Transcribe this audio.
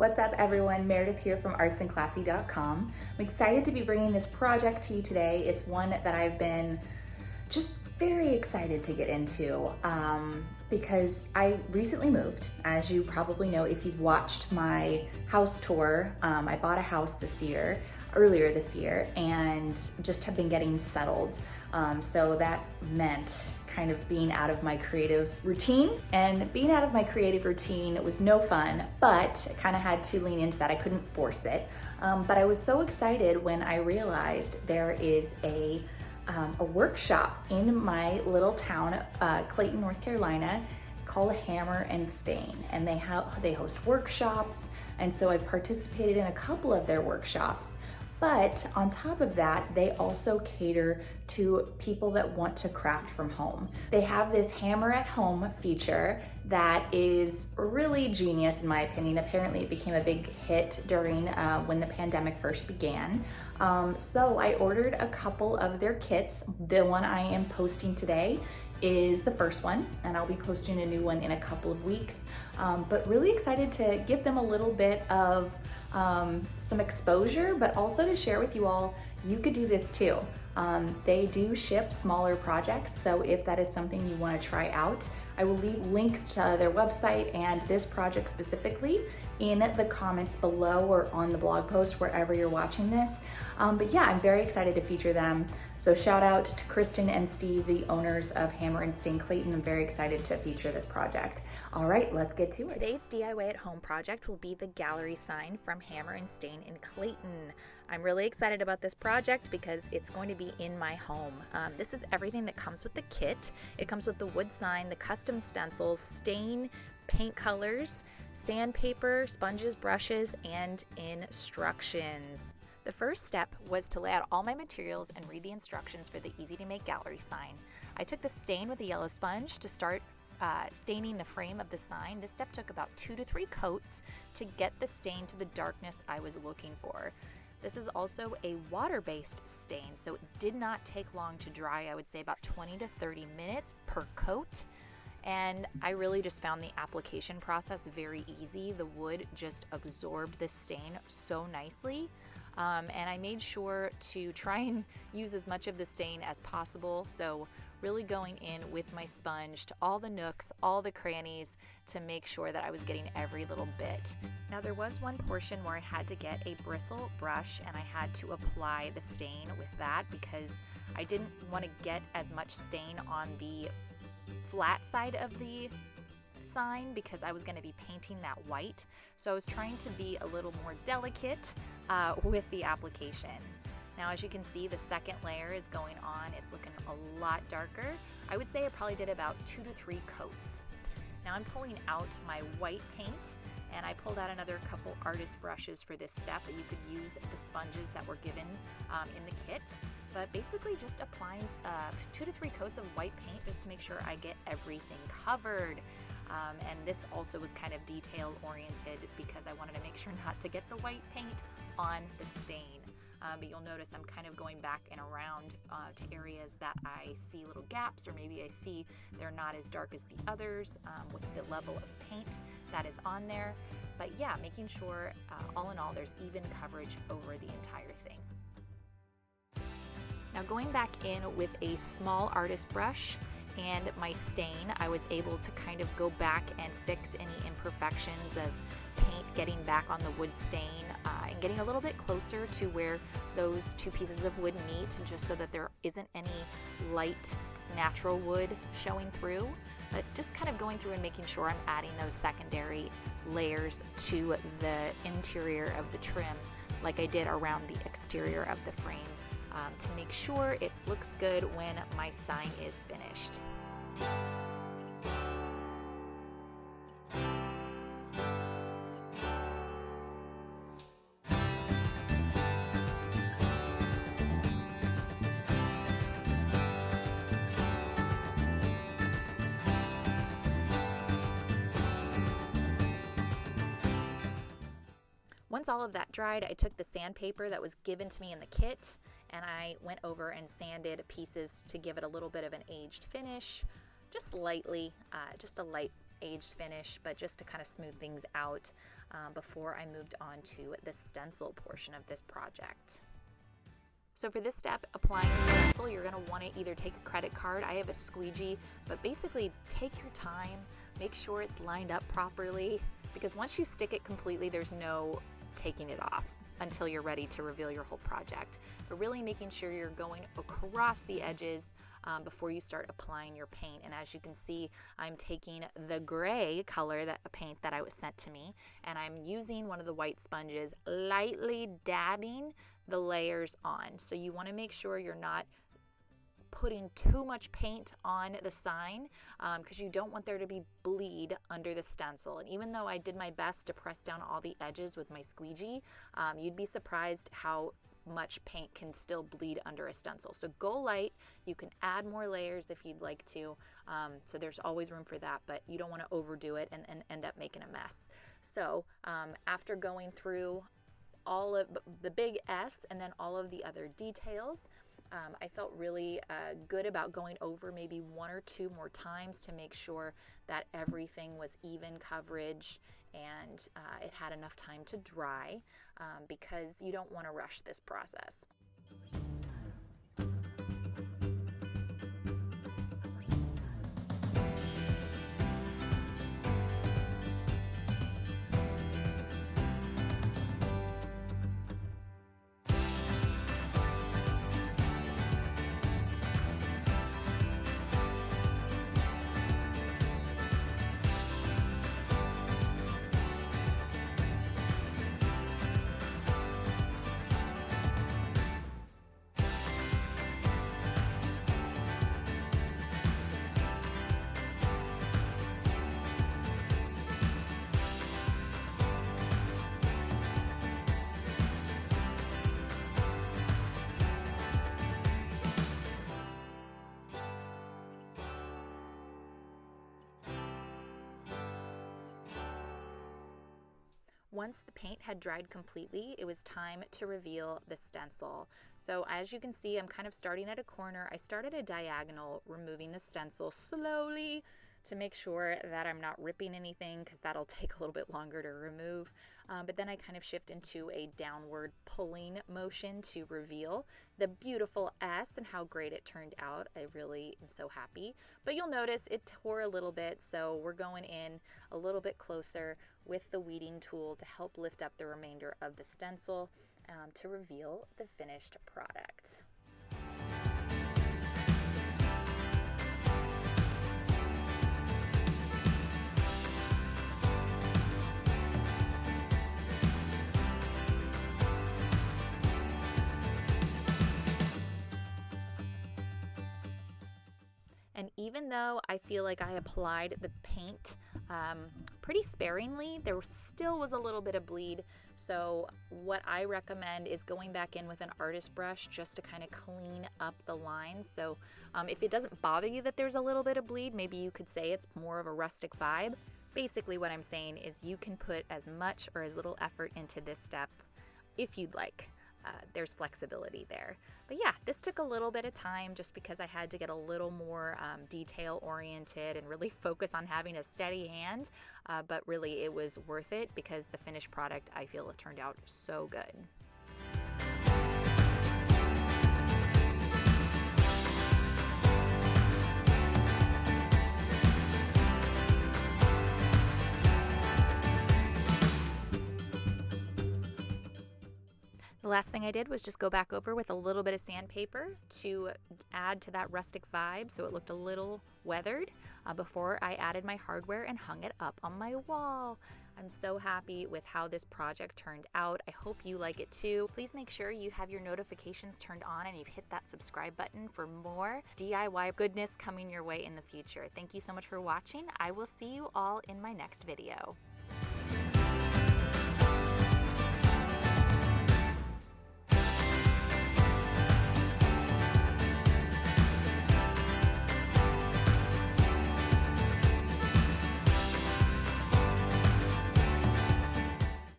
What's up everyone, Meredith here from artsandclassy.com. I'm excited to be bringing this project to you today. It's one that I've been just very excited to get into because I recently moved. As you probably know if you've watched my house tour, I bought a house earlier this year, and just have been getting settled. So that meant kind of being out of my creative routine, and being out of my creative routine was no fun, but I kind of had to lean into that. I couldn't force it. But I was so excited when I realized there is a workshop in my little town, Clayton, North Carolina, called Hammer and Stain, and they host workshops, and so I've participated in a couple of their workshops. But on top of that, they also cater to people that want to craft from home. They have this hammer at home feature that is really genius in my opinion. Apparently it became a big hit during when the pandemic first began. So I ordered a couple of their kits. The one I am posting today is the first one, and I'll be posting a new one in a couple of weeks. But really excited to give them a little bit of some exposure, but also to share with you all, you could do this too. They do ship smaller projects, so if that is something you want to try out, I will leave links to their website and this project specifically in the comments below or on the blog post wherever you're watching this. But yeah, I'm very excited to feature them. So shout out to Kristen and Steve, the owners of Hammer and Stain Clayton. I'm very excited to feature this project. All right, let's get to it. Today's DIY at home project will be the gallery sign from Hammer and Stain in Clayton. I'm really excited about this project because it's going to be in my home. This is everything that comes with the kit. It comes with the wood sign, the custom stencils, stain, paint colors, sandpaper, sponges, brushes, and instructions. The first step was to lay out all my materials and read the instructions for the easy to make gallery sign. I took the stain with a yellow sponge to start staining the frame of the sign. This step took about 2 to 3 coats to get the stain to the darkness I was looking for. This is also a water-based stain, so it did not take long to dry. I would say about 20 to 30 minutes per coat. And I really just found the application process very easy. The wood just absorbed the stain so nicely. And I made sure to try and use as much of the stain as possible. So really going in with my sponge to all the nooks, all the crannies, to make sure that I was getting every little bit. Now there was one portion where I had to get a bristle brush and I had to apply the stain with that because I didn't want to get as much stain on the flat side of the sign because I was going to be painting that white. So I was trying to be a little more delicate with the application. Now as you can see, the second layer is going on. It's looking a lot darker. I would say I probably did about 2 to 3 coats. Now I'm pulling out my white paint, and I pulled out another couple artist brushes for this step, but you could use the sponges that were given in the kit. But basically just applying 2 to 3 coats of white paint just to make sure I get everything covered. And this also was kind of detail oriented because I wanted to make sure not to get the white paint on the stain. But you'll notice I'm kind of going back and around to areas that I see little gaps, or maybe I see they're not as dark as the others with the level of paint that is on there. But yeah, making sure all in all there's even coverage over the entire thing. Now going back in with a small artist brush and my stain, I was able to kind of go back and fix any imperfections of paint getting back on the wood stain and getting a little bit closer to where those 2 pieces of wood meet, just so that there isn't any light natural wood showing through, but just kind of going through and making sure I'm adding those secondary layers to the interior of the trim like I did around the exterior of the frame to make sure it looks good when my sign is finished. Once all of that dried, I took the sandpaper that was given to me in the kit and I went over and sanded pieces to give it a little bit of an aged finish, just lightly, just a light aged finish, but just to kind of smooth things out before I moved on to the stencil portion of this project. So for this step, applying the stencil, you're going to want to either take a credit card, I have a squeegee, but basically take your time, make sure it's lined up properly, because once you stick it completely, there's no taking it off until you're ready to reveal your whole project. But really making sure you're going across the edges before you start applying your paint. And as you can see, I'm taking the gray color, that paint that I was sent to me, and I'm using one of the white sponges, lightly dabbing the layers on. So you want to make sure you're not putting too much paint on the sign because you don't want there to be bleed under the stencil. And even though I did my best to press down all the edges with my squeegee, you'd be surprised how much paint can still bleed under a stencil. So go light. You can add more layers if you'd like to. So there's always room for that, but you don't want to overdo it and end up making a mess. So after going through all of the big S and then all of the other details, I felt really good about going over maybe 1 or 2 more times to make sure that everything was even coverage and it had enough time to dry because you don't want to rush this process. Once the paint had dried completely, it was time to reveal the stencil. So as you can see, I'm kind of starting at a corner. I started a diagonal, removing the stencil slowly to make sure that I'm not ripping anything because that'll take a little bit longer to remove. But then I kind of shift into a downward pulling motion to reveal the beautiful S and how great it turned out. I really am so happy. But you'll notice it tore a little bit, so we're going in a little bit closer with the weeding tool to help lift up the remainder of the stencil to reveal the finished product. And even though I feel like I applied the paint pretty sparingly, there still was a little bit of bleed. So what I recommend is going back in with an artist brush just to kind of clean up the lines. So if it doesn't bother you that there's a little bit of bleed, maybe you could say it's more of a rustic vibe. Basically what I'm saying is you can put as much or as little effort into this step if you'd like. There's flexibility there. But yeah, this took a little bit of time just because I had to get a little more detail oriented and really focus on having a steady hand. But really it was worth it because the finished product, I feel, it turned out so good. The last thing I did was just go back over with a little bit of sandpaper to add to that rustic vibe so it looked a little weathered before I added my hardware and hung it up on my wall. I'm so happy with how this project turned out. I hope you like it too. Please make sure you have your notifications turned on and you've hit that subscribe button for more DIY goodness coming your way in the future. Thank you so much for watching. I will see you all in my next video.